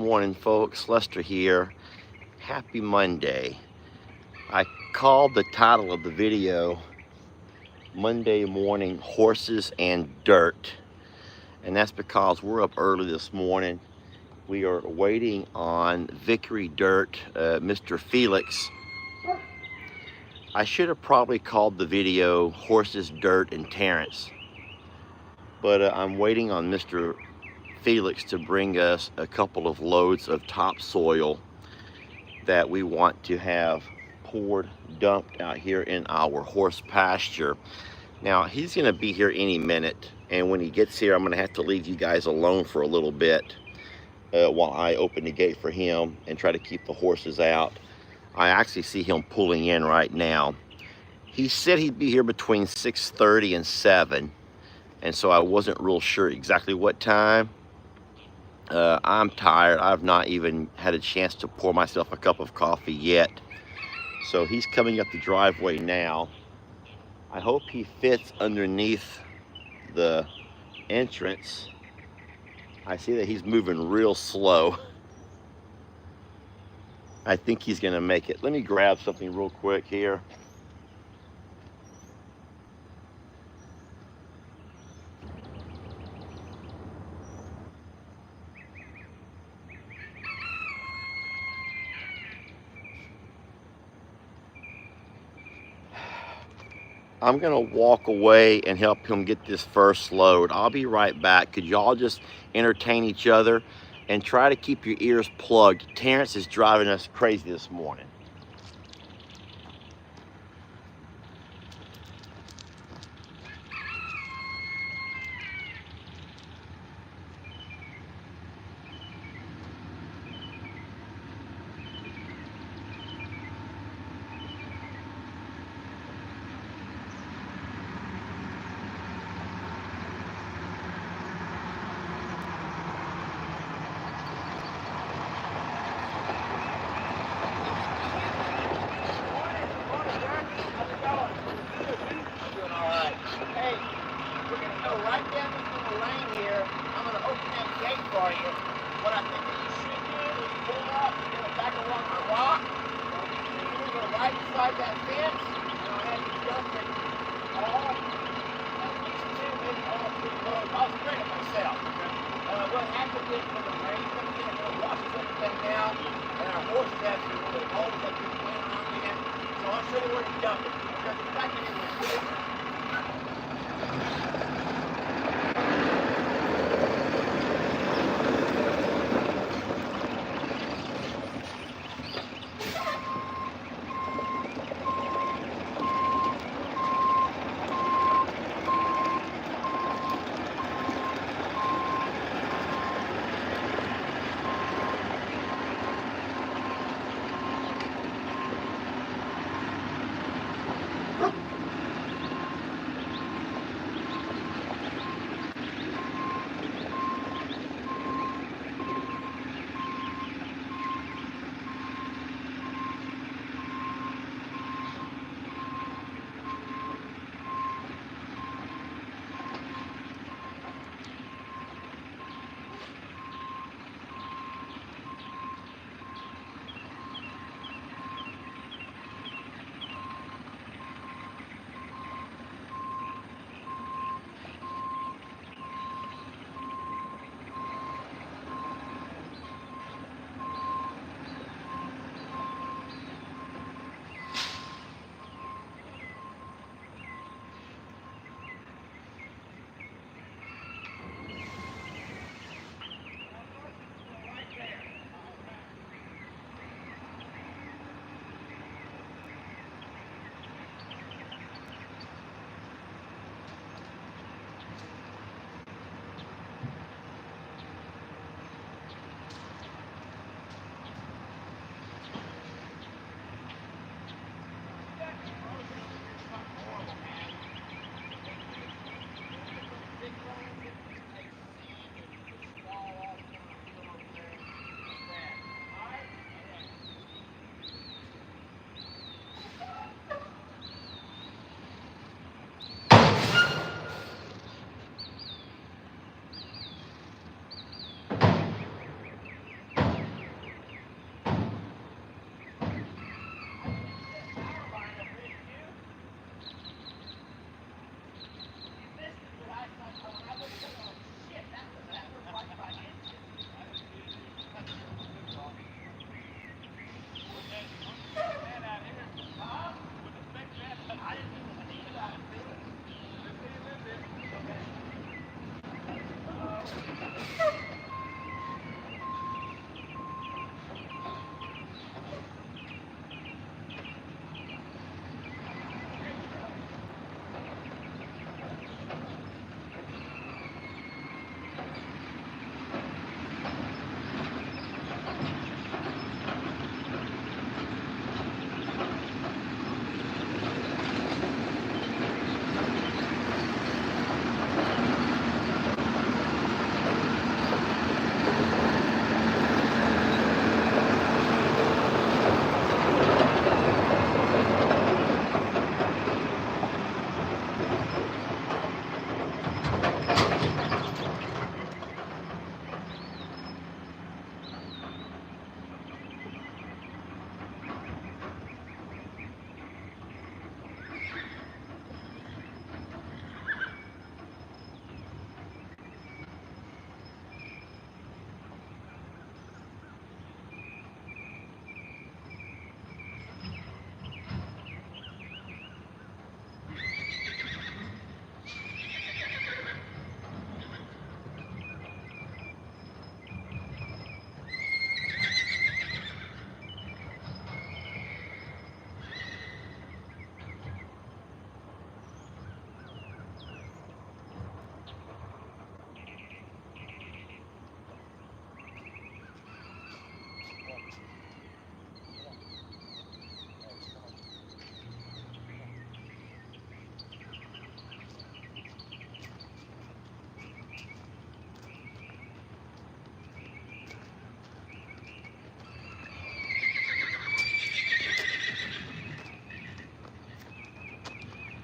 morning, folks. Lester here. Happy Monday. I called the title of the video Monday Morning Horses and Dirt, and that's because we're up early this morning. We are waiting on Victory Dirt, Mr. Felix. I should have probably called the video Horses, Dirt, and Terrence, but I'm waiting on Mr. Felix to bring us a couple of loads of topsoil that we want to have poured, dumped out here in our horse pasture. Now, he's going to be here any minute, and when he gets here, I'm going to have to leave you guys alone for a little bit while I open the gate for him and try to keep the horses out. I actually see him pulling in right now. He said he'd be here between 6:30 and 7, and so I wasn't real sure exactly what time. I'm tired. I've not even had a chance to pour myself a cup of coffee yet. So he's coming up the driveway now. I hope he fits underneath the entrance. I see that he's moving real slow. I think he's gonna make it. Let me grab something real quick here. I'm gonna walk away and help him get this first load. I'll be right back. Could y'all just entertain each other and try to keep your ears plugged? Terrence is driving us crazy this morning.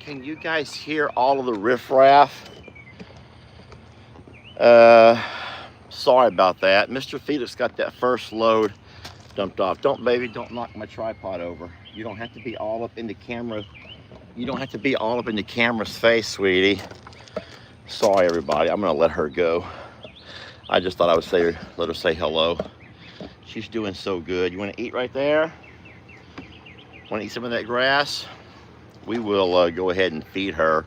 Can you guys hear all of the riffraff? Sorry about that. Mr. Felix got that first load dumped off. Don't, baby, don't knock my tripod over. You don't have to be all up in the camera. You don't have to be all up in the camera's face, sweetie. Sorry, everybody. I'm gonna let her go. I just thought I would let her say hello. She's doing so good. You want to eat right there? Want to eat some of that grass? We will go ahead and feed her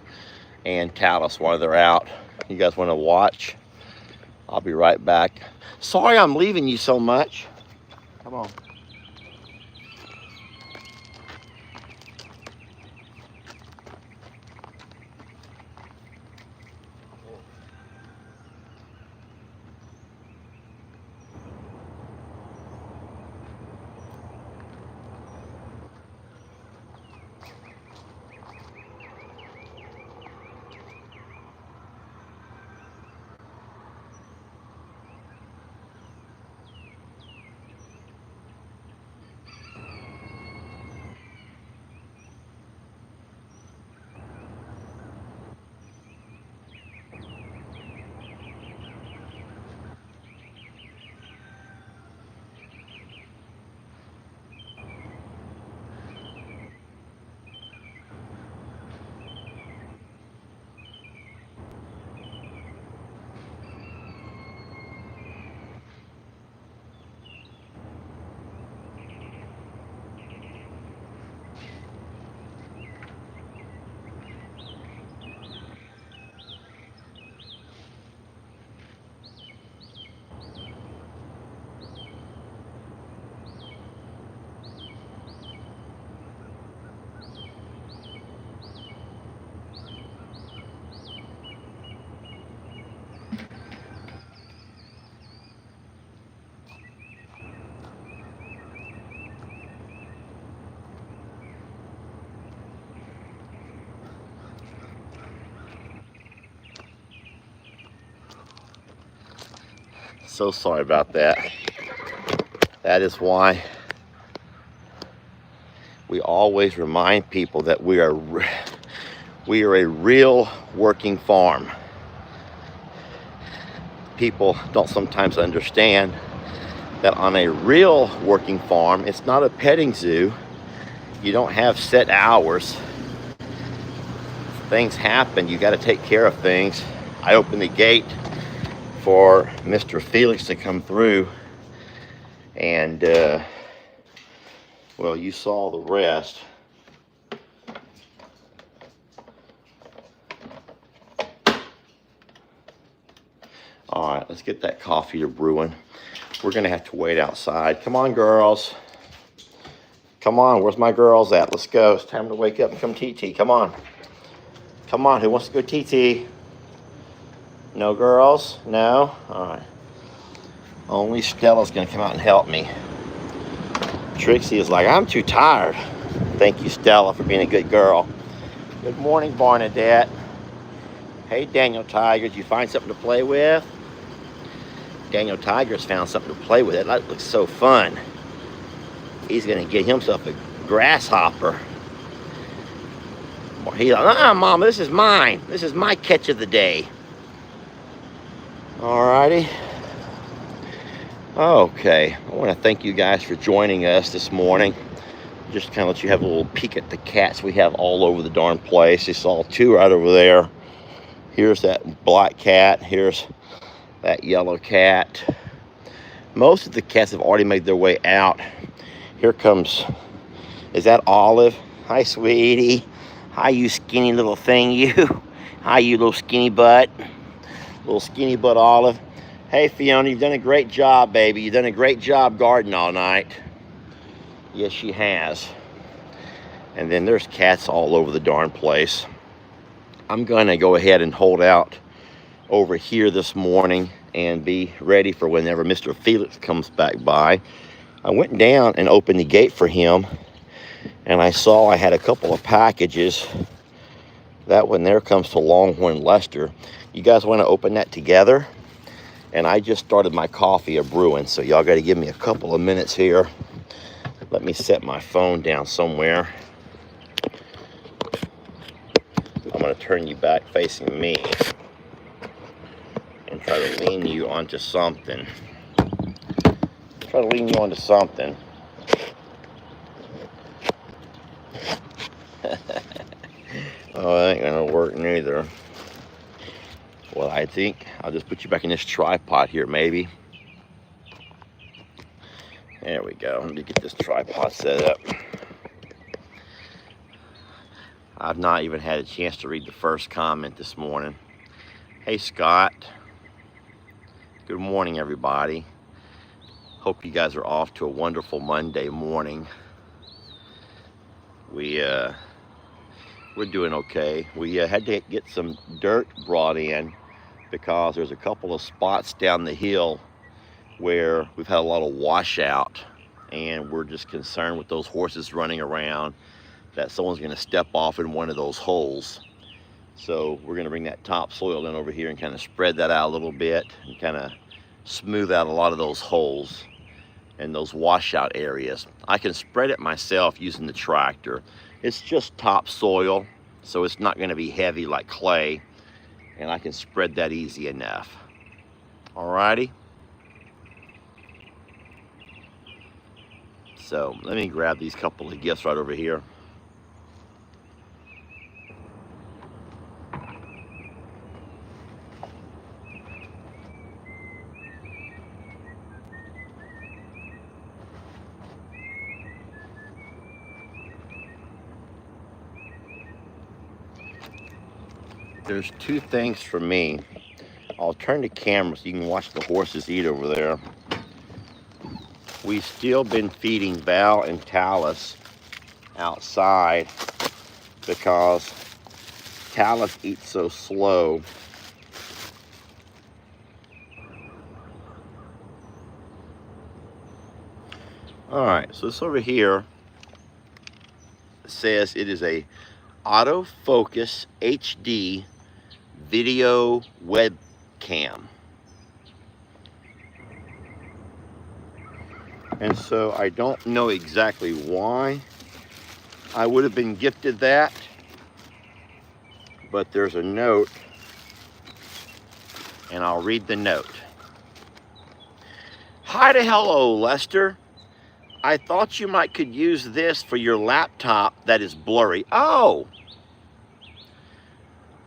and Talis while they're out. You guys want to watch? I'll be right back. Sorry I'm leaving you so much. Come on. So sorry about that. That is why we always remind people that we are a real working farm. People don't sometimes understand that on a real working farm, it's not a petting zoo. You don't have set hours. Things happen. You got to take care of things. I opened the gate for Mr. Felix to come through, and well, you saw the rest. All right, let's get that coffee to brewing. We're gonna have to wait outside. Come on, girls. Come on, where's my girls at? Let's go. It's time to wake up and come TT. Come on. Come on, who wants to go TT? No girls? No? All right. Only Stella's gonna come out and help me. Trixie is like, I'm too tired. Thank you, Stella, for being a good girl. Good morning, Barnadette. Hey, Daniel Tiger, did you find something to play with? Daniel Tiger's found something to play with. That looks so fun. He's gonna get himself a grasshopper. He's like, Mama, this is mine. This is my catch of the day. Alrighty. Okay, I want to thank you guys for joining us this morning. Just kind of let you have a little peek at the cats we have all over the darn place. You saw two right over there. Here's that black cat. Here's that yellow cat. Most of the cats have already made their way out. Here comes, is that Olive? Hi, sweetie. Hi, you skinny little thing, you. Hi, you little skinny butt. Little skinny butt Olive. Hey, Fiona, you've done a great job, baby. You've done a great job gardening all night. Yes, she has. And then there's cats all over the darn place. I'm going to go ahead and hold out over here this morning and be ready for whenever Mr. Felix comes back by. I went down and opened the gate for him, and I saw I had a couple of packages. That one there comes to Longhorn Lester. You guys want to open that together? And I just started my coffee brewing, so y'all got to give me a couple of minutes here. Let me set my phone down somewhere. I'm going to turn you back facing me and try to lean you onto something. Try to lean you onto something. Oh, that ain't gonna work neither. Well, I think I'll just put you back in this tripod here, maybe. There we go. Let me get this tripod set up. I've not even had a chance to read the first comment this morning. Hey, Scott. Good morning, everybody. Hope you guys are off to a wonderful Monday morning. We're doing okay. We had to get some dirt brought in because there's a couple of spots down the hill where we've had a lot of washout, and we're just concerned with those horses running around that someone's going to step off in one of those holes. So we're going to bring that topsoil in over here and kind of spread that out a little bit and kind of smooth out a lot of those holes and those washout areas. I can spread it myself using the tractor. It's just topsoil, so it's not going to be heavy like clay, and I can spread that easy enough. Alrighty. So let me grab these couple of gifts right over here. There's two things for me. I'll turn the camera so you can watch the horses eat over there. We've still been feeding Val and Talus outside because Talus eats so slow. All right, so this over here says it is a autofocus HD video webcam. And so I don't know exactly why I would have been gifted that, but there's a note, and I'll read the note. Hi to hello, Lester. I thought you might could use this for your laptop that is blurry. Oh,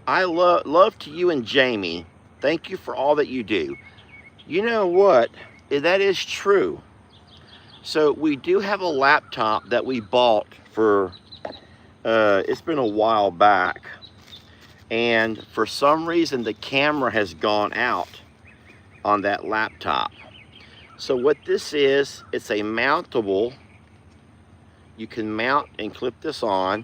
I love to you and Jamie. Thank you for all that you do. You know what? That is true. So we do have a laptop that we bought for, it's been a while back. And for some reason, the camera has gone out on that laptop. So what this is, it's a mountable. You can mount and clip this on,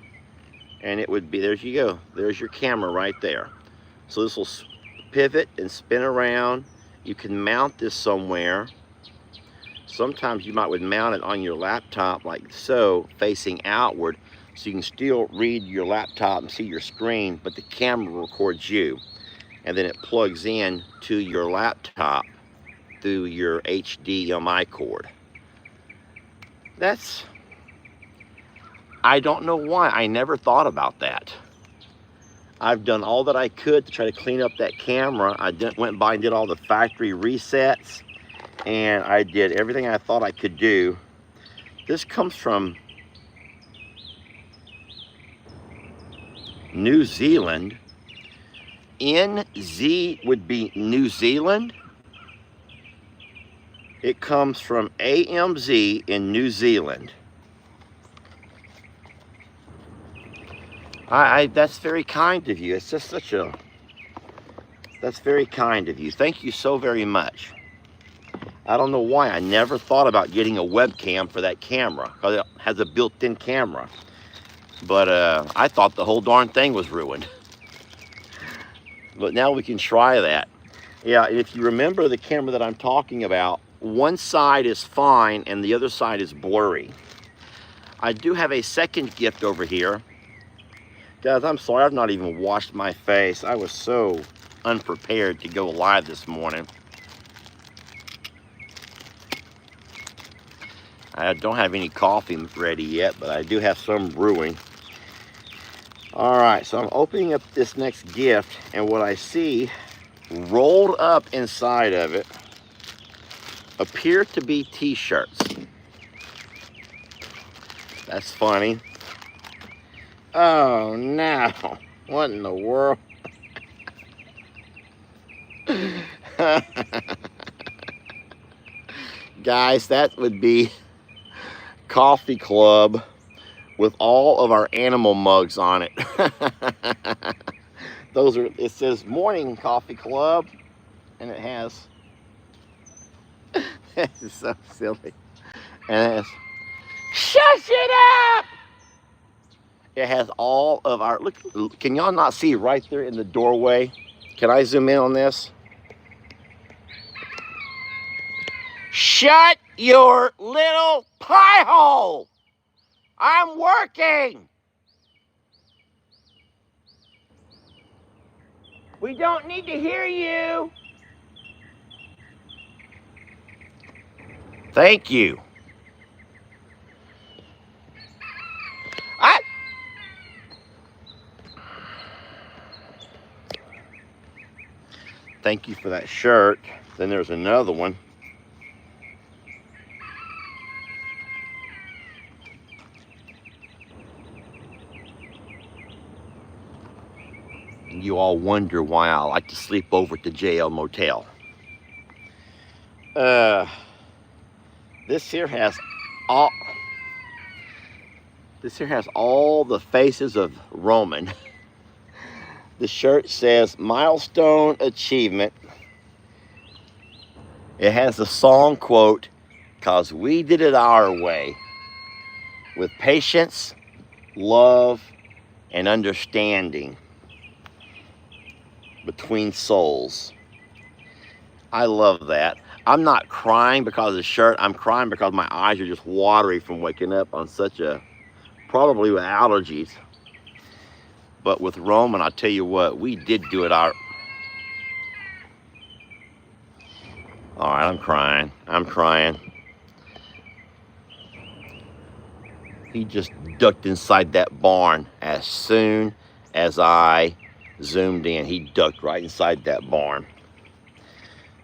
and it would be, there you go. There's your camera right there. So this will pivot and spin around. You can mount this somewhere. Sometimes you would mount it on your laptop like so, facing outward, so you can still read your laptop and see your screen, but the camera records you. And then it plugs in to your laptop through your HDMI cord. I don't know why I never thought about that. I've done all that I could to try to clean up that camera. I went by and did all the factory resets, and I did everything I thought I could do. This comes from New Zealand. NZ would be New Zealand. It comes from AMZ in New Zealand. That's very kind of you. It's just that's very kind of you. Thank you so very much. I don't know why I never thought about getting a webcam for that camera, because it has a built-in camera. But I thought the whole darn thing was ruined. But now we can try that. Yeah, if you remember the camera that I'm talking about, one side is fine and the other side is blurry. I do have a second gift over here. Guys, I'm sorry, I've not even washed my face. I was so unprepared to go live this morning. I don't have any coffee ready yet, but I do have some brewing. All right, so I'm opening up this next gift, and what I see rolled up inside of it appear to be t-shirts. That's funny. Oh no, what in the world? Guys, that would be Coffee Club with all of our animal mugs on it. Those are, it says Morning Coffee Club, and it has, this is so silly, and it has, shush it up! It has all of our, look, can y'all not see right there in the doorway? Can I zoom in on this? Shut your little pie hole! I'm working! We don't need to hear you! Thank you. Thank you for that shirt. Then there's another one. You all wonder why I like to sleep over at the JL Motel. This here has all the faces of Roman. The shirt says Milestone Achievement. It has the song quote, "'Cause we did it our way, with patience, love, and understanding between souls." I love that. I'm not crying because of the shirt. I'm crying because my eyes are just watery from waking up on such a, probably with allergies. But with Roman, I'll tell you what, we did do it our... All right, I'm crying. I'm crying. He just ducked inside that barn as soon as I zoomed in. He ducked right inside that barn.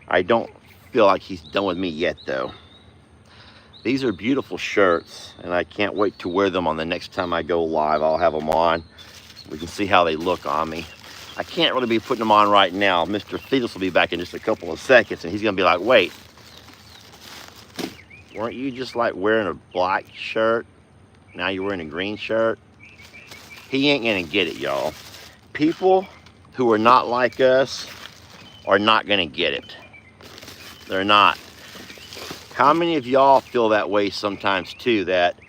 I don't feel like he's done with me yet, though. These are beautiful shirts, and I can't wait to wear them on the next time I go live. I'll have them on. We can see how they look on me. I can't really be putting them on right now. Mr. Thetis will be back in just a couple of seconds, and he's gonna be like, wait, weren't you just like wearing a black shirt? Now you're wearing a green shirt? He ain't gonna get it, y'all. People who are not like us are not gonna get it. They're not. How many of y'all feel that way sometimes too, that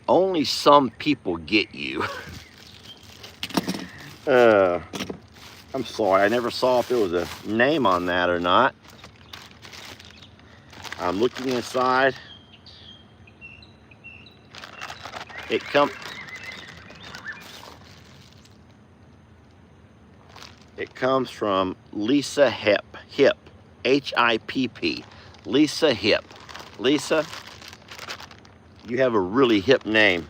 only some people get you? I'm sorry, I never saw if there was a name on that or not. I'm looking inside. It comes from Lisa Hipp, H-I-P-P, Lisa Hipp. Lisa, you have a really hip name.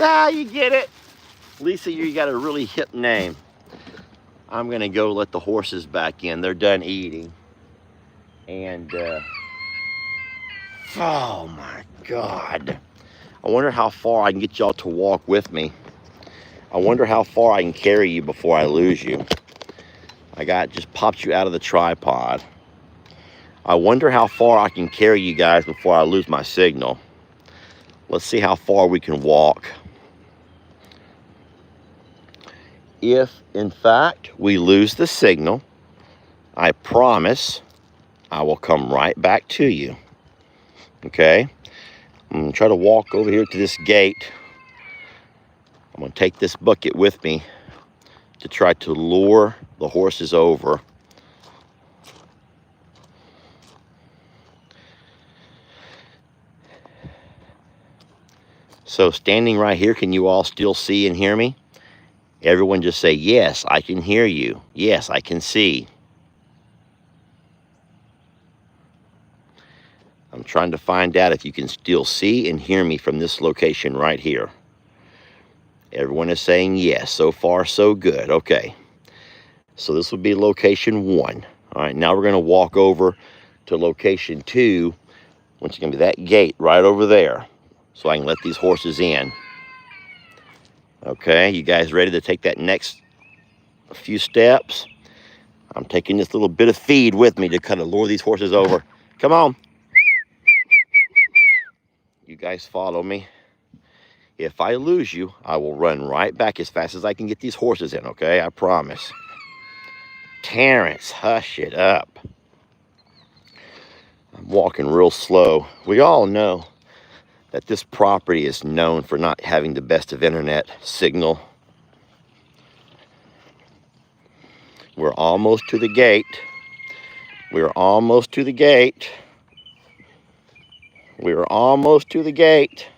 Ah, you get it. Lisa, you got a really hip name. I'm gonna go let the horses back in. They're done eating. And, oh my God. I wonder how far I can get y'all to walk with me. I wonder how far I can carry you before I lose you. Just popped you out of the tripod. I wonder how far I can carry you guys before I lose my signal. Let's see how far we can walk. If, in fact, we lose the signal, I promise I will come right back to you. Okay? I'm going to try to walk over here to this gate. I'm going to take this bucket with me to try to lure the horses over. So standing right here, can you all still see and hear me? Everyone just say, yes, I can hear you. Yes, I can see. I'm trying to find out if you can still see and hear me from this location right here. Everyone is saying yes. So far, so good. Okay. So this would be location 1. All right, now we're going to walk over to location 2, which is going to be that gate right over there, so I can let these horses in. Okay, you guys ready to take that next few steps? I'm taking this little bit of feed with me to kind of lure these horses over. Come on. You guys follow me. If I lose you, I will run right back as fast as I can get these horses in, okay? I promise. Terrence, hush it up. I'm walking real slow. We all know that this property is known for not having the best of internet signal. We're almost to the gate. We're almost to the gate. We're almost to the gate.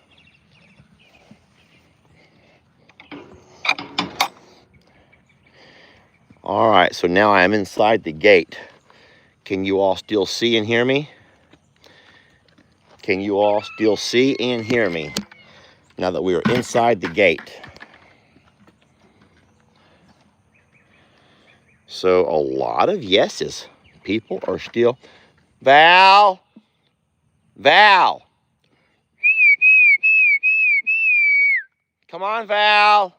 All right, so now I'm inside the gate. Can you all still see and hear me? Can you all still see and hear me now that we are inside the gate? So a lot of yeses. People are still, Val, Val. Come on, Val.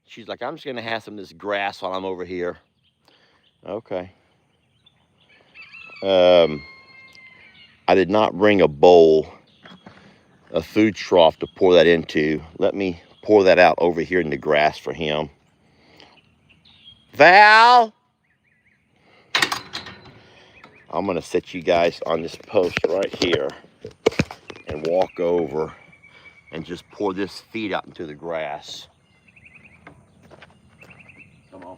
She's like, I'm just gonna have some of this grass while I'm over here. Okay. I did not bring a bowl, a food trough to pour that into. Let me pour that out over here in the grass for him. Val! I'm gonna set you guys on this post right here and walk over and just pour this feed out into the grass. Come on.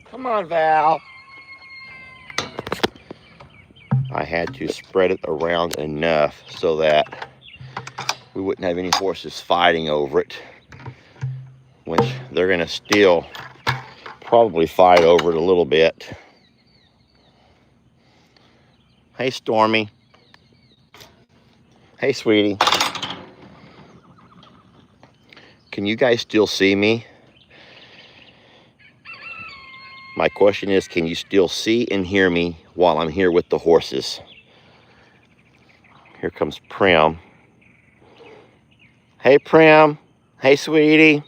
Come on, Val. I had to spread it around enough so that we wouldn't have any horses fighting over it, which they're gonna still probably fight over it a little bit. Hey, Stormy. Hey, sweetie. Can you guys still see me? My question is, can you still see and hear me while I'm here with the horses? Here comes Prim. Hey, Prim. Hey, sweetie.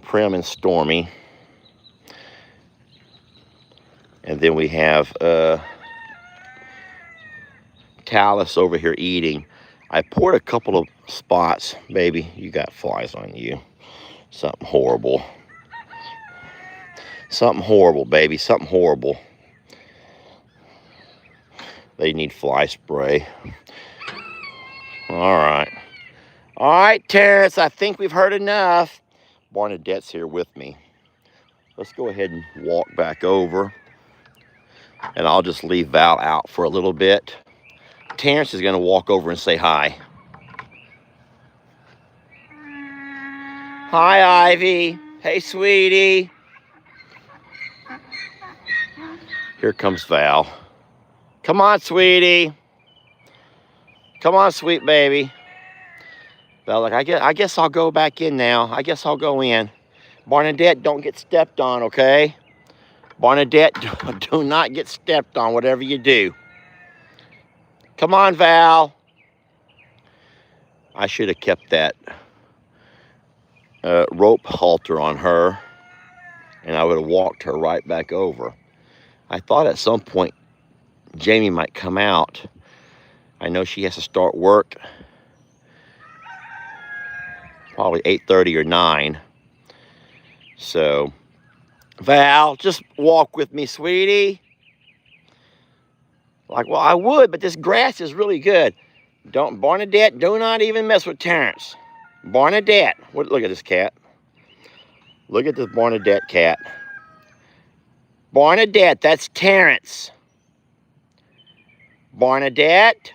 Prim and Stormy. And then we have Talus over here eating. I poured a couple of spots. Baby, you got flies on you. Something horrible. Something horrible, baby. Something horrible. They need fly spray. All right. All right, Terrence, I think we've heard enough. Barnadette's here with me. Let's go ahead and walk back over. And I'll just leave Val out for a little bit. Terrence is going to walk over and say hi. Hi, Ivy. Hey, sweetie. Here comes Val. Come on, sweetie. Come on, sweet baby. Val, like, I guess I'll go back in now. I guess I'll go in. Barnadette, don't get stepped on, okay? Barnadette, do not get stepped on, whatever you do. Come on, Val. I should have kept that rope halter on her, and I would have walked her right back over. I thought at some point Jamie might come out. I know she has to start work probably 8:30 or 9. So, Val, just walk with me, sweetie. Like, well, I would, but this grass is really good. Don't, Barnadette, do not even mess with Terrence. Barnadette, look at this cat. Look at this Barnadette cat. Barnadette, that's Terrence. Barnadette,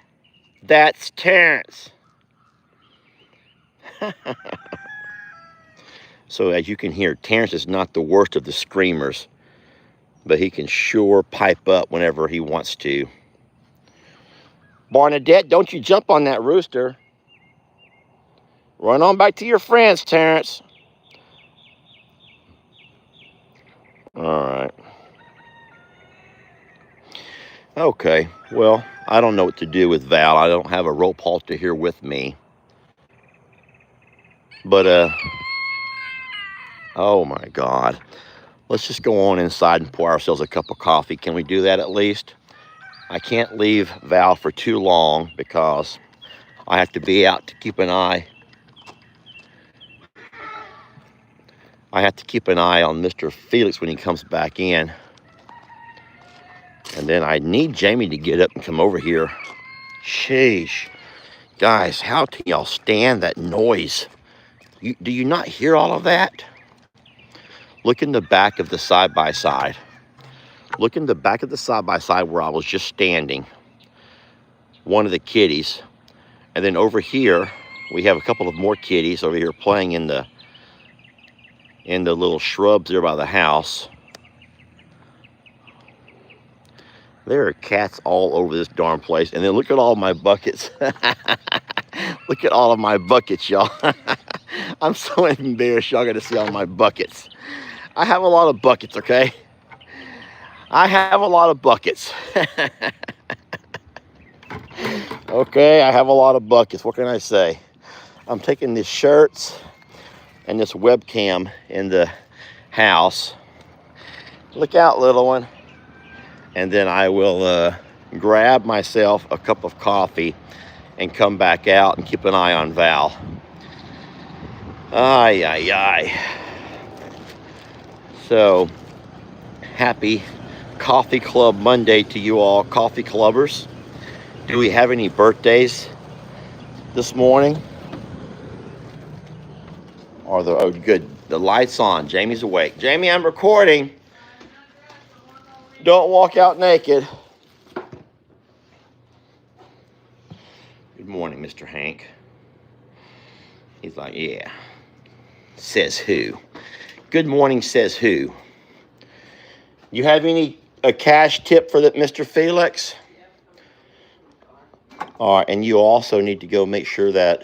that's Terrence. So as you can hear, Terrence is not the worst of the screamers, but he can sure pipe up whenever he wants to. Barnadette, don't you jump on that rooster. Run on back to your friends, Terrence. All right. Okay, well, I don't know what to do with Val. I don't have a rope halter here with me. But, oh my God. Let's just go on inside and pour ourselves a cup of coffee. Can we do that at least? I can't leave Val for too long because I have to be out to keep an eye. I have to keep an eye on Mr. Felix when he comes back in. And then I need Jamie to get up and come over here. Sheesh. Guys, how can y'all stand that noise? Do you not hear all of that? Look in the back of the side-by-side. Look in the back of the side-by-side where I was just standing. One of the kitties. And then over here, we have a couple of more kitties over here playing in the little shrubs there by the house. There are cats all over this darn place. And then look at all my buckets. Look at all of my buckets, y'all. I'm so embarrassed y'all got to see all my buckets. I have a lot of buckets, okay? I have a lot of buckets. Okay, I have a lot of buckets. What can I say? I'm taking these shirts and this webcam in the house. Look out, little one. And then I will grab myself a cup of coffee and come back out and keep an eye on Val. Ay, ay, ay. So, happy Coffee Club Monday to you all, coffee clubbers. Do we have any birthdays this morning? Oh, good. The light's on. Jamie's awake. Jamie, I'm recording. Don't walk out naked. Good morning, Mr. Hank. He's like, yeah. Says who? Good morning, says who? You have a cash tip for Mr. Felix? All right, and you also need to go make sure that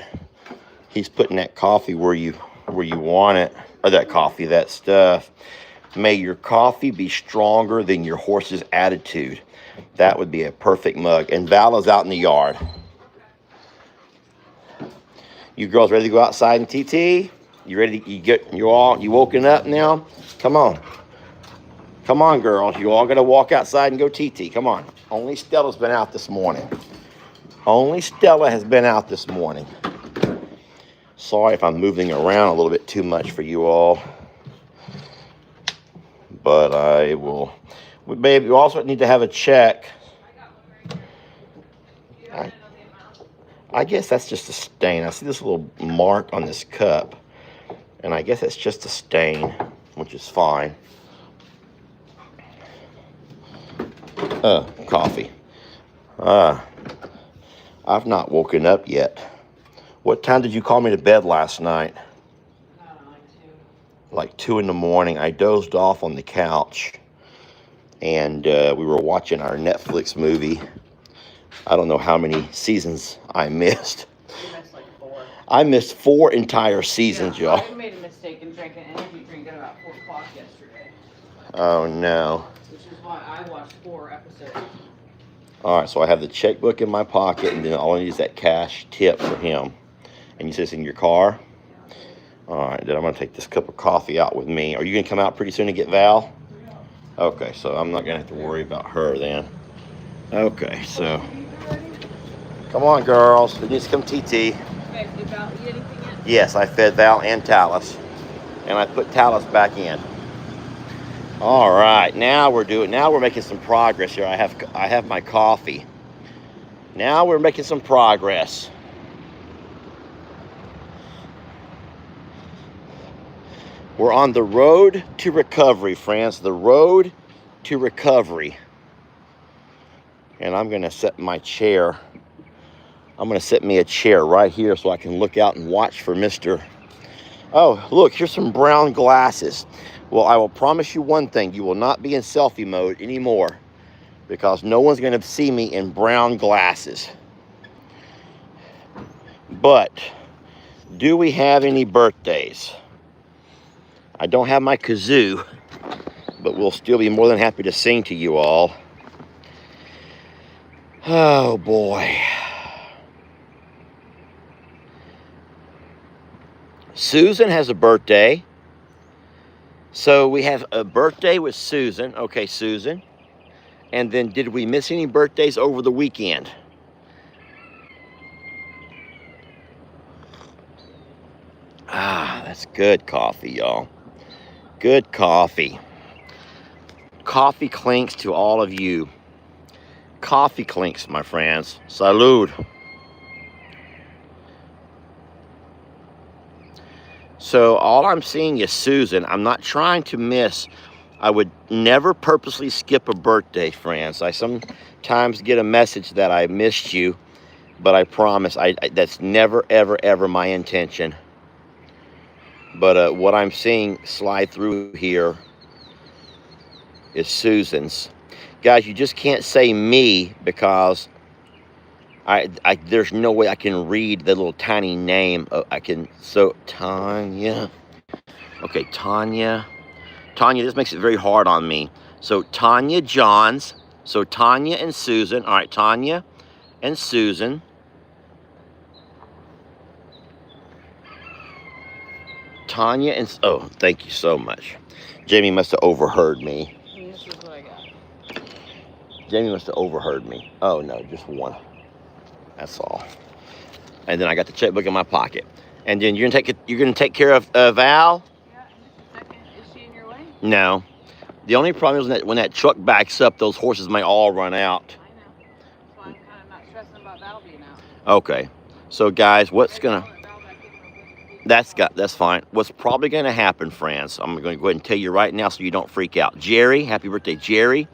he's putting that coffee where you want it, or that stuff. May your coffee be stronger than your horse's attitude. That would be a perfect mug. And Val is out in the yard. You girls ready to go outside and TT? You ready? You woken up now? Come on. Come on, girls. You all got to walk outside and go TT. Come on. Only Stella's been out this morning. Only Stella has been out this morning. Sorry if I'm moving around a little bit too much for you all. But I will. Babe, you also need to have a check. I guess that's just a stain. I see this little mark on this cup. And I guess it's just a stain, which is fine. Coffee. I've not woken up yet. What time did you call me to bed last night? Like 2 in the morning. I dozed off on the couch. And we were watching our Netflix movie. I don't know how many seasons I missed. You missed like 4. I missed 4 entire seasons, y'all. I made a mistake and drank an energy drink at about 4 o'clock yesterday. Oh, no. Which is why I watched 4 episodes. All right, so I have the checkbook in my pocket, and then all I need is that cash tip for him. And you say it's in your car? All right, then I'm going to take this cup of coffee out with me. Are you going to come out pretty soon to get Val? Okay, so I'm not going to have to worry about her then. Okay, so come on, girls. It needs to come TT. Okay, did Val eat anything yet? Yes, I fed Val and Talus. And I put Talus back in. All right, now we're making some progress here. I have my coffee. Now we're making some progress. We're on the road to recovery, friends. The road to recovery. And I'm gonna set my chair. I'm gonna set me a chair right here so I can look out and watch for Mr. Oh, look, here's some brown glasses. Well, I will promise you one thing. You will not be in selfie mode anymore because no one's gonna see me in brown glasses. But do we have any birthdays? I don't have my kazoo, but we'll still be more than happy to sing to you all. Oh boy. Susan has a birthday. So we have a birthday with Susan. Okay, Susan. And then did we miss any birthdays over the weekend? Ah, that's good coffee, y'all. Good coffee. Coffee clinks to all of you. Coffee clinks, my friends. Salud. So all I'm seeing is Susan. I'm not trying to miss. I would never purposely skip a birthday, friends. I sometimes get a message that I missed you, but I promise that's never, ever, ever my intention. But what I'm seeing slide through here is Susan's. Guys, you just can't say me because there's no way I can read the little tiny name. So Tanya. Okay, Tanya. Tanya, this makes it very hard on me. So Tanya Johns. So Tanya and Susan. All right, Tanya and Susan. Tanya and, oh, thank you so much. Jamie must have overheard me. This is what I got. Jamie must have overheard me. Oh no, just one. That's all. And then I got the checkbook in my pocket. And then you're gonna take care of Val? Yeah, in just a second. Is she in your way? No. The only problem is that when that truck backs up, those horses may all run out. I know. That's why I'm kind of not stressing about Val being out. Okay. So guys, that's fine. What's probably gonna happen, friends, I'm gonna go ahead and tell you right now so you don't freak out. Jerry, happy birthday, Jerry.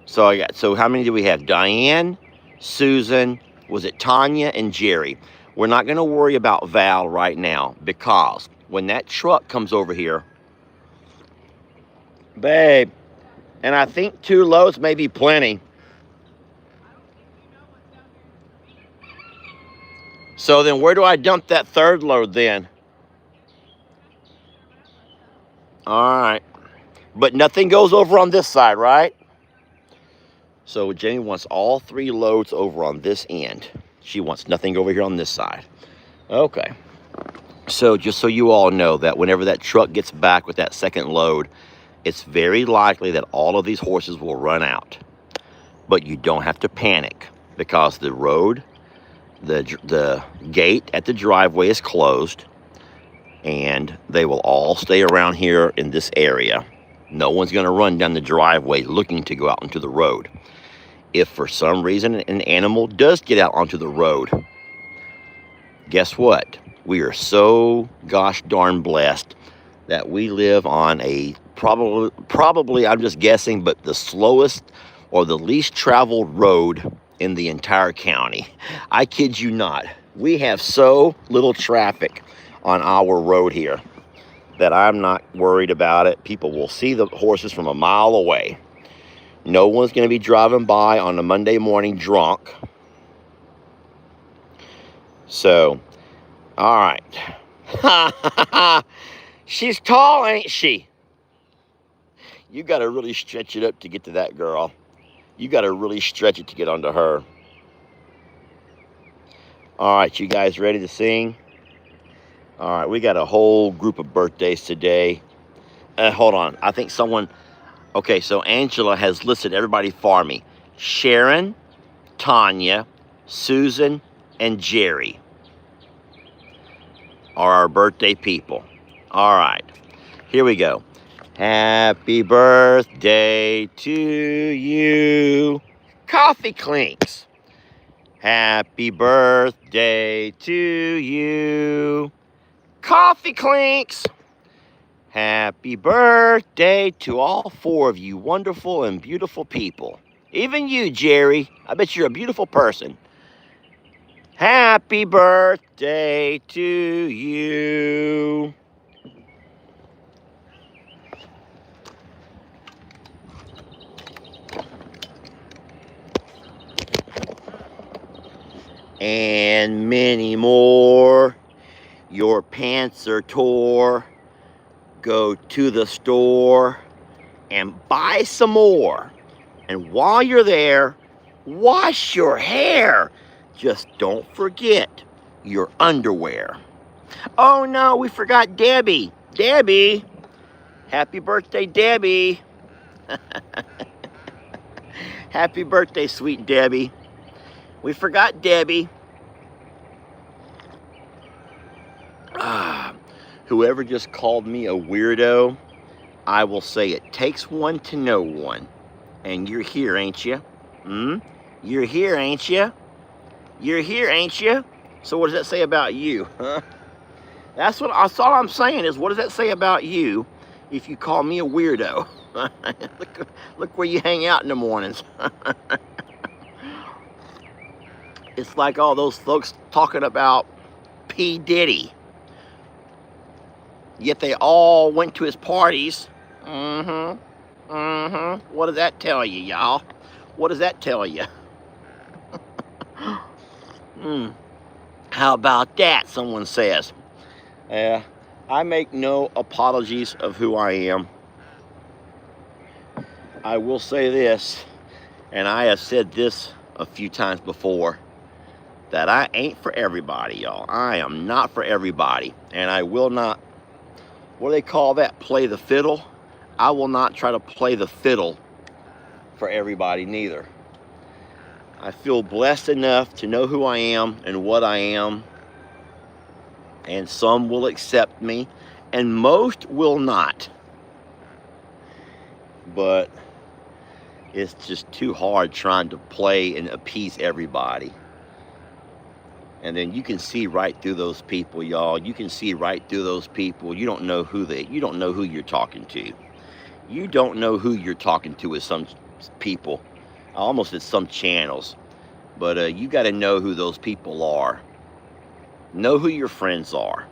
So how many do we have? Diane, Susan, was it Tanya, and Jerry? We're not gonna worry about Val right now because when that truck comes over here, babe, and I think 2 loads may be plenty. So then where do I dump that 3rd load then? All right. But nothing goes over on this side, right? So Jamie wants all 3 loads over on this end. She wants nothing over here on this side. Okay. So just so you all know that whenever that truck gets back with that 2nd load, it's very likely that all of these horses will run out. But you don't have to panic because the road, the gate at the driveway is closed and they will all stay around here in this area. No one's going to run down the driveway looking to go out into the road. If for some reason an animal does get out onto the road, guess what? We are so gosh darn blessed that we live on a probably I'm just guessing, but the slowest or the least traveled road in the entire county. I kid you not. We have so little traffic on our road here that I'm not worried about it. People will see the horses from a mile away. No one's going to be driving by on a Monday morning drunk. So, all right. She's tall, ain't she? You got to really stretch it up to get to that girl. You got to really stretch it to get onto her. All right, you guys ready to sing? All right, we got a whole group of birthdays today. Hold on. I think someone... Okay, so Angela has listed everybody for me. Sharon, Tanya, Susan, and Jerry are our birthday people. All right, here we go. Happy birthday to you. Coffee clinks. Happy birthday to you. Coffee clinks. Happy birthday to all four of you wonderful and beautiful people. Even you, Jerry. I bet you're a beautiful person. Happy birthday to you. And many more. Your pants are tore. Go to the store and buy some more. And while you're there, wash your hair. Just don't forget your underwear. Oh no, we forgot Debbie. Debbie. Happy birthday, Debbie. Happy birthday, sweet Debbie. We forgot Debbie. Whoever just called me a weirdo, I will say it takes one to know one. And you're here, ain't you? You're here, ain't you? You're here, ain't you? So what does that say about you? Huh? That's all I'm saying is, what does that say about you if you call me a weirdo? Look where you hang out in the mornings. It's like all those folks talking about P. Diddy. Yet they all went to his parties. What does that tell you, y'all? What does that tell you? How about that, someone says. I make no apologies of who I am. I will say this, and I have said this a few times before, that I ain't for everybody, y'all. I am not for everybody. And I will not, what do they call that? Play the fiddle? I will not try to play the fiddle for everybody neither. I feel blessed enough to know who I am and what I am. And some will accept me, and most will not. But it's just too hard trying to play and appease everybody. And then you can see right through those people, y'all. You can see right through those people. You don't know who you're talking to. You don't know who you're talking to with some people, almost at some channels. But you got to know who those people are. Know who your friends are.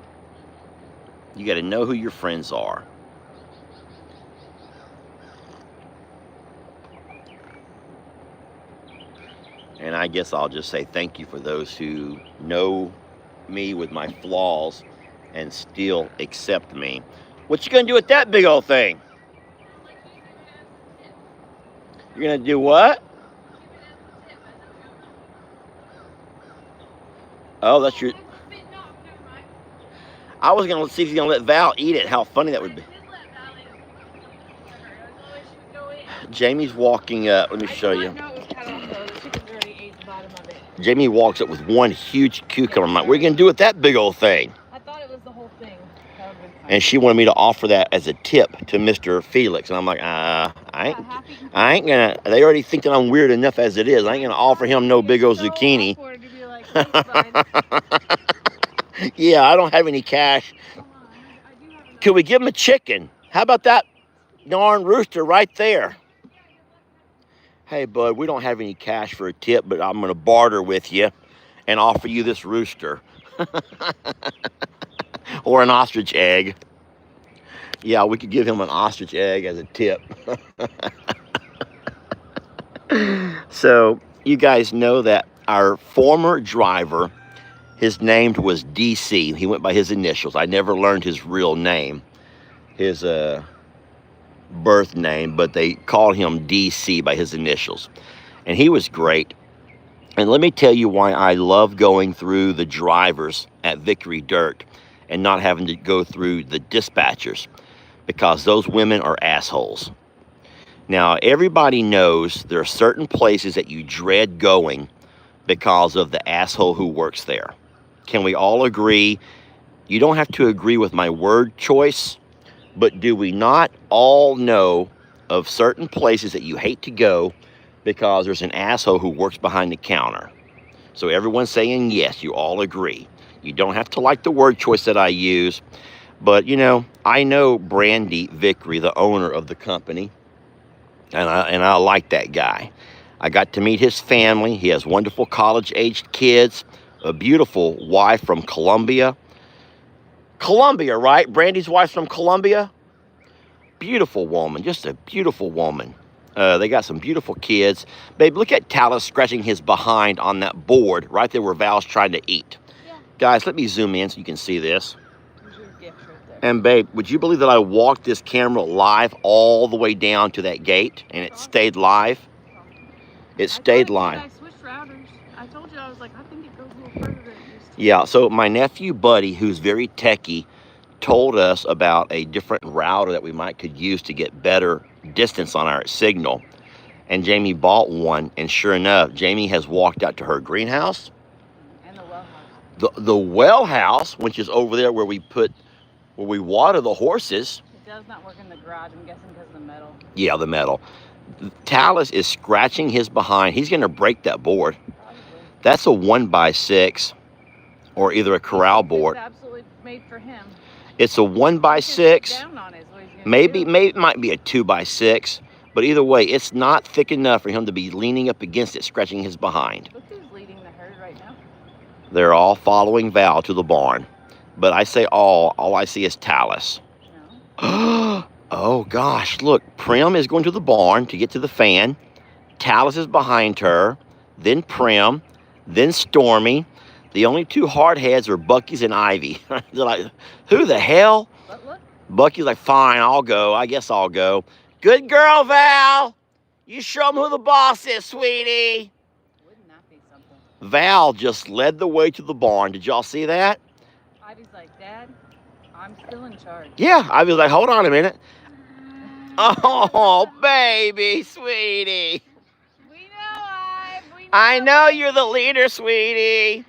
You got to know who your friends are. And I guess I'll just say thank you for those who know me with my flaws and still accept me. What you gonna do with that big old thing? You're gonna do what? Oh, that's your... I was gonna see if you're gonna let Val eat it. How funny that would be. Jamie's walking up. Let me show you. Jamie walks up with one huge cucumber. I'm like, what are you going to do with that big old thing? I thought it was the whole thing. And she wanted me to offer that as a tip to Mr. Felix. And I'm like, I ain't going to. They already think that I'm weird enough as it is. I ain't going to offer him no big old zucchini. Yeah, I don't have any cash. Could we give him a chicken? How about that darn rooster right there? Hey, bud, we don't have any cash for a tip, but I'm going to barter with you and offer you this rooster. Or an ostrich egg. Yeah, we could give him an ostrich egg as a tip. So, you guys know that our former driver, his name was DC. He went by his initials. I never learned his real name. His birth name, but they called him DC by his initials. And he was great. And let me tell you why I love going through the drivers at Victory Dirt and not having to go through the dispatchers, because those women are assholes. Now, everybody knows there are certain places that you dread going because of the asshole who works there. Can we all agree? You don't have to agree with my word choice, But do we not all know of certain places that you hate to go because there's an asshole who works behind the counter? So everyone's saying yes, you all agree. You don't have to like the word choice that I use, but you know, I know Brandy Vickery, the owner of the company, and I like that guy. I got to meet his family. He has wonderful college-aged kids, a beautiful wife from Colombia. Colombia, right? Brandy's wife's from Colombia. Beautiful woman, just a beautiful woman. They got some beautiful kids. Babe, look at Talus scratching his behind on that board right there where Val's trying to eat. Yeah. Guys, let me zoom in so you can see this. There's your gift right there. And babe, would you believe that I walked this camera live all the way down to that gate and it stayed live? It stayed live. I switched routers. I told you, I was like, I think it goes a little further than it used to. Yeah, so my nephew Buddy, who's very techie, told us about a different router that we could use to get better distance on our signal. And Jamie bought one, and sure enough, Jamie has walked out to her greenhouse. And the well house. The well house, which is over there where we water the horses. It does not work in the garage, I'm guessing because of the metal. Yeah, the metal. Talus is scratching his behind. He's gonna break that board. Probably. That's a 1x6 or either a corral board. It's absolutely made for him. It's a 1x6. Down on it is what he's gonna Maybe do. it might be a 2x6, but either way, it's not thick enough for him to be leaning up against it, scratching his behind. Look who's leading the herd right now. They're all following Val to the barn, but I say all I see is Talus. No. Oh gosh, look, Prim is going to the barn to get to the fan. Talus is behind her, then Prim, then Stormy. The only two hardheads are Bucky's and Ivy. They're like, who the hell? But look. Bucky's like, fine, I'll go. I guess I'll go. Good girl, Val. You show them who the boss is, sweetie. Wouldn't that be something? Val just led the way to the barn. Did y'all see that? Ivy's like, Dad, I'm still in charge. Yeah, I was like, hold on a minute. Oh, baby, sweetie. We know, Ive. We know. I know you're the leader, sweetie.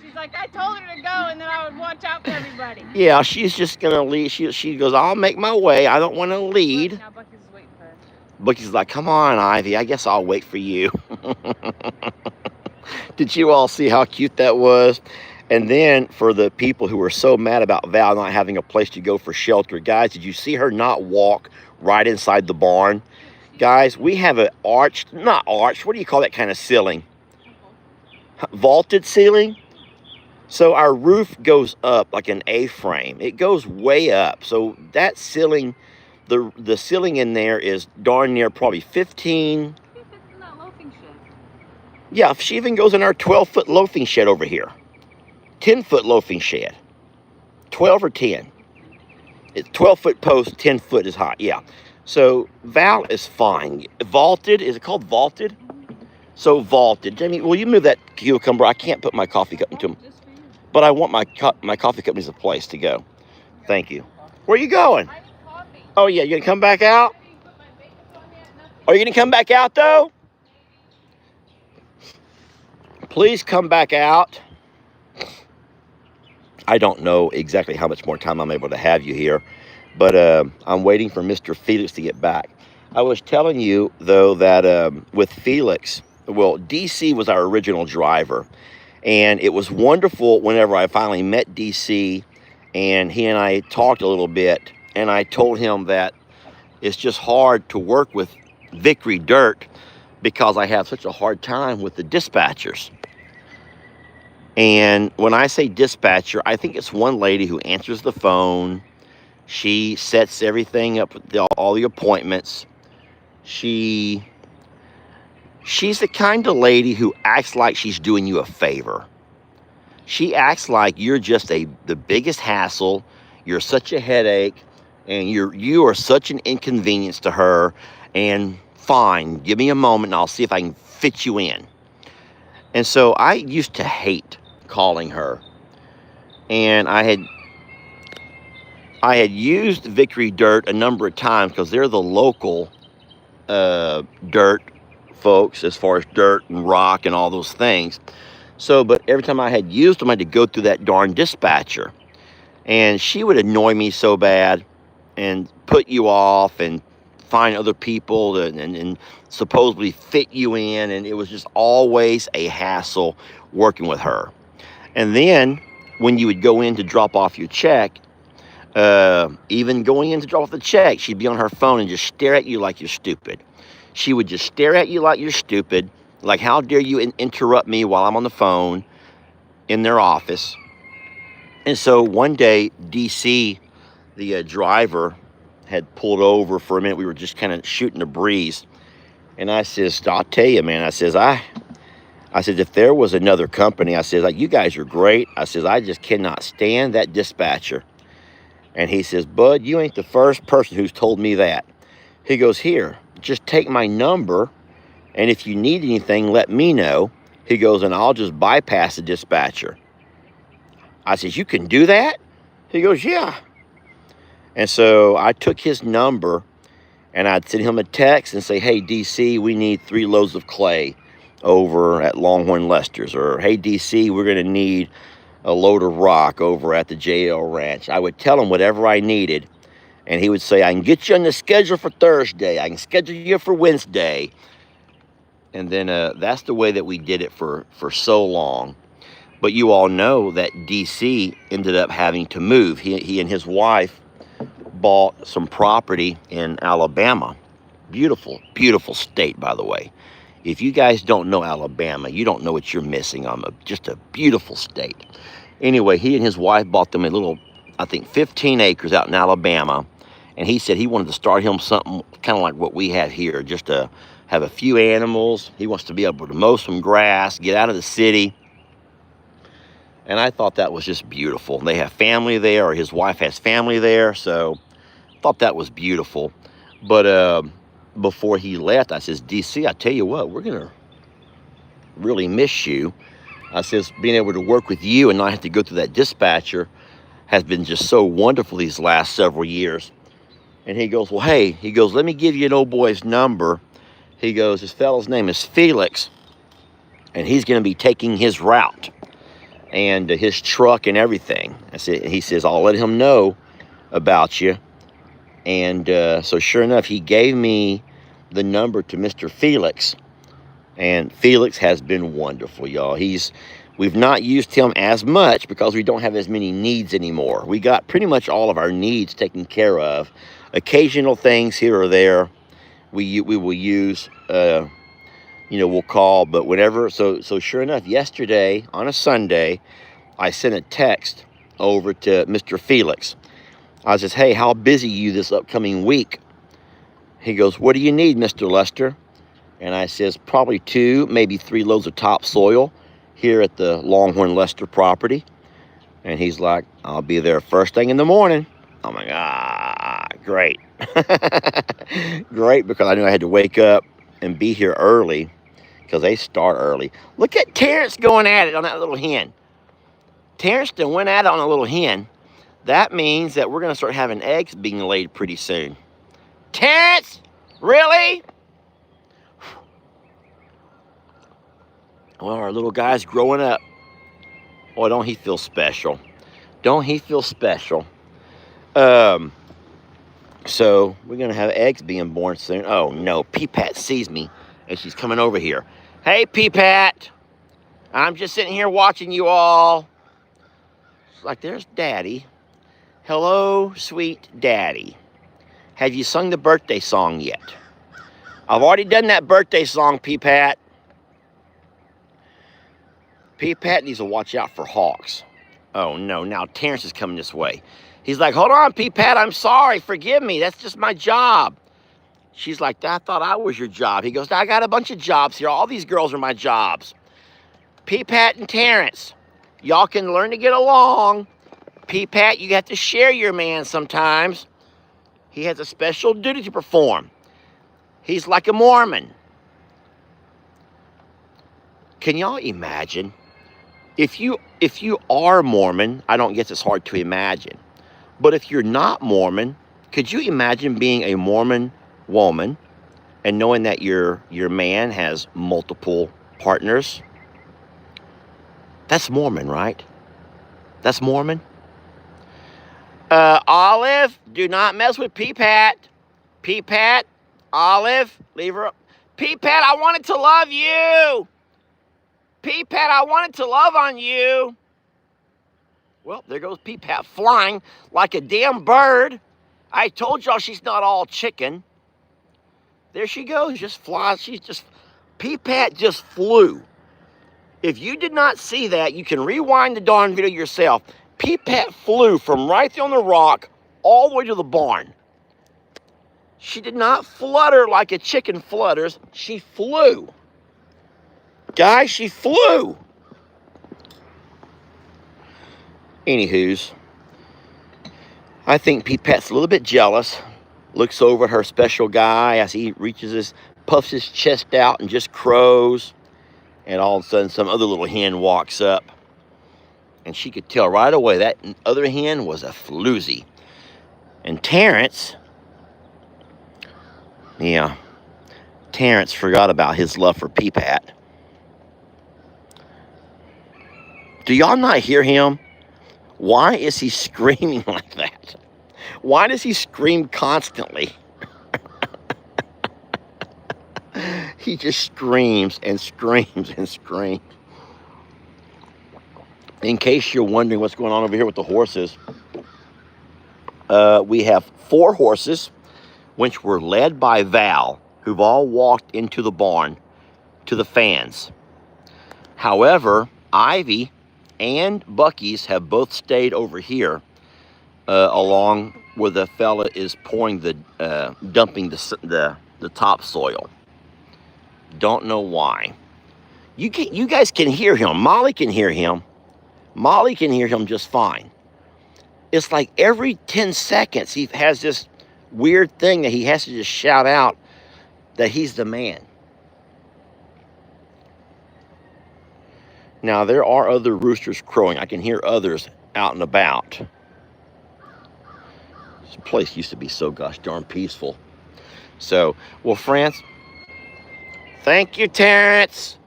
She's like, I told her to go, and then I would watch out for everybody. Yeah, she's just going to lead. She goes, I'll make my way. I don't want to lead. Look, now Bucky's waiting for her. Bucky's like, come on, Ivy. I guess I'll wait for you. Did you all see how cute that was? And then for the people who were so mad about Val not having a place to go for shelter, guys, did you see her not walk right inside the barn? Guys, we have an not arched, what do you call that kind of ceiling? Vaulted ceiling? So our roof goes up like an A-frame. It goes way up. So that ceiling, the ceiling in there is darn near probably 15. She fits in that loafing shed. Yeah, she even goes in our 12-foot loafing shed over here. 10-foot loafing shed. 12 or 10. It's 12-foot post, 10 foot is high. Yeah. So Val is fine. Vaulted, is it called vaulted? So vaulted. Jamie, will you move that cucumber? I can't put my coffee cup into him. Just for you. But I want my coffee cup needs a place to go. Thank you. Where are you going? I need coffee. Oh yeah, you gonna come back out? Have you put my makeup on yet? Nothing. Are you gonna come back out though? Please come back out. I don't know exactly how much more time I'm able to have you here, but I'm waiting for Mr. Felix to get back. I was telling you, though, that with Felix, well, DC was our original driver, and it was wonderful whenever I finally met DC, and he and I talked a little bit, and I told him that it's just hard to work with Vickery Dirt because I have such a hard time with the dispatchers. And when I say dispatcher, I think it's one lady who answers the phone. She sets everything up, all the appointments. She's the kind of lady who acts like she's doing you a favor. She acts like you're just the biggest hassle. You're such a headache, and you are such an inconvenience to her. And fine, give me a moment, and I'll see if I can fit you in. And so I used to hate calling her, and I had used Vickery Dirt a number of times because they're the local dirt folks as far as dirt and rock and all those things. So, but every time I had used them, I had to go through that darn dispatcher, and she would annoy me so bad. and put you off and find other people and supposedly fit you in. And it was just always a hassle working with her. And then when you would go in to drop off your check, even going in to drop off the check, she'd be on her phone and just stare at you like you're stupid. She would just stare at you like you're stupid. Like, how dare you interrupt me while I'm on the phone in their office? And so one day, DC, the driver, had pulled over for a minute. We were just kind of shooting a breeze. And I says, I'll tell you, man, I said, if there was another company, I said, like, you guys are great. I said, I just cannot stand that dispatcher. And he says, Bud, you ain't the first person who's told me that. He goes, here, just take my number, and if you need anything, let me know. He goes, and I'll just bypass the dispatcher. I says, you can do that? He goes, yeah. And so I took his number, and I'd send him a text and say, hey, DC, we need 3 loads of clay over at Longhorn Lester's. Or, hey, DC, we're going to need a load of rock over at the JL Ranch. I would tell him whatever I needed, and he would say, I can get you on the schedule for Thursday. I can schedule you for Wednesday. And then that's the way that we did it for so long. But you all know that DC ended up having to move. He and his wife bought some property in Alabama. Beautiful, beautiful state, by the way. If you guys don't know Alabama, you don't know what you're missing. Just a beautiful state. Anyway, he and his wife bought them a little, I think, 15 acres out in Alabama. And he said he wanted to start him something kind of like what we have here, just to have a few animals. He wants to be able to mow some grass, get out of the city. And I thought that was just beautiful. They have family there, or his wife has family there, so I thought that was beautiful. But before he left, I says, DC, I tell you what, we're going to really miss you. I says, being able to work with you and not have to go through that dispatcher has been just so wonderful these last several years. And he goes, well, hey, he goes, let me give you an old boy's number. He goes, this fellow's name is Felix, and he's going to be taking his route and his truck and everything. I said, he says, I'll let him know about you. And so sure enough, he gave me the number to Mr. Felix. And Felix has been wonderful, y'all. We've not used him as much because we don't have as many needs anymore. We got pretty much all of our needs taken care of. Occasional things here or there we will use, we'll call, but whenever. So sure enough, yesterday on a Sunday, I sent a text over to Mr. Felix. I says, hey, how busy are you this upcoming week? He goes, what do you need, Mr. Lester? And I says, probably 2, maybe 3 loads of topsoil here at the Longhorn Lester property. And he's like, I'll be there first thing in the morning. I'm like, great. Great, because I knew I had to wake up and be here early because they start early. Look at Terrence going at it on that little hen. Terrence done went at it on a little hen. That means that we're going to start having eggs being laid pretty soon. Terrence, really? Well, our little guy's growing up. Boy, don't he feel special. Don't he feel special? So we're going to have eggs being born soon. Oh, no. P-Pat sees me and she's coming over here. Hey, P-Pat. I'm just sitting here watching you all. It's like, there's Daddy. Hello, sweet Daddy. Have you sung the birthday song yet? I've already done that birthday song, P-Pat. P-Pat needs to watch out for hawks. Oh, no. Now Terrence is coming this way. He's like, hold on, P-Pat. I'm sorry. Forgive me. That's just my job. She's like, I thought I was your job. He goes, I got a bunch of jobs here. All these girls are my jobs. P-Pat and Terrence, y'all can learn to get along. P-Pat, you have to share your man sometimes. He has a special duty to perform. He's like a Mormon. Can y'all imagine? If you are Mormon, I don't guess it's hard to imagine. But if you're not Mormon, could you imagine being a Mormon woman and knowing that your man has multiple partners? That's Mormon, right? That's Mormon. Olive, do not mess with Peepat. Peepat, Olive, leave her up. Peepat, I wanted to love you. Peepat, I wanted to love on you. Well, there goes Peepat flying like a damn bird. I told y'all she's not all chicken. There she goes, just flies. Peepat just flew. If you did not see that, you can rewind the darn video yourself. Peepat flew from right there on the rock all the way to the barn. She did not flutter like a chicken flutters. She flew. Guys, she flew. Anywho's, I think Peepat's a little bit jealous. Looks over at her special guy as he puffs his chest out and just crows. And all of a sudden, some other little hen walks up. And she could tell right away that other hen was a floozy. And Terrence, yeah, Terrence forgot about his love for Peepat. Do y'all not hear him? Why is he screaming like that? Why does he scream constantly? He just screams and screams and screams. In case you're wondering what's going on over here with the horses, we have 4 horses, which were led by Val, who've all walked into the barn to the fans. However, Ivy and Bucky's have both stayed over here, along where the fella is pouring dumping the topsoil. Don't know why. You guys can hear him. Molly can hear him. Molly can hear him just fine. It's like every 10 seconds he has this weird thing that he has to just shout out that he's the man. Now, there are other roosters crowing. I can hear others out and about. This place used to be so gosh darn peaceful. So, well, friends, thank you, Terrence.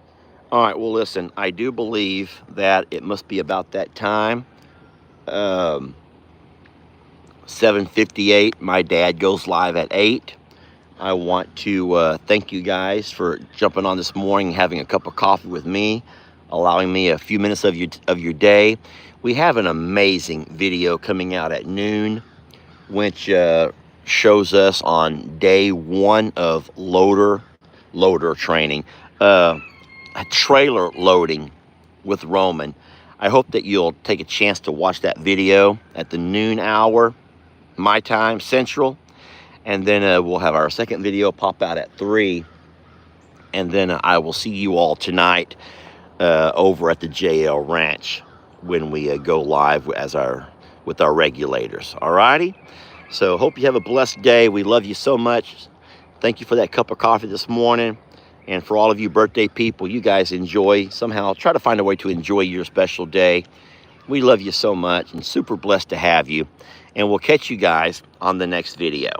All right, well, listen, I do believe that it must be about that time. 7:58, my dad goes live at 8. I want to thank you guys for jumping on this morning, having a cup of coffee with me, allowing me a few minutes of your day. We have an amazing video coming out at noon, which shows us on day 1 of loader training. A trailer loading with Roman. I hope that you'll take a chance to watch that video at the noon hour, my time, Central. And then we'll have our second video pop out at 3. And then I will see you all tonight over at the JL Ranch when we go live with our regulators. Alrighty? So hope you have a blessed day. We love you so much. Thank you for that cup of coffee this morning. And for all of you birthday people, you guys enjoy, somehow try to find a way to enjoy your special day. We love you so much and super blessed to have you. And we'll catch you guys on the next video.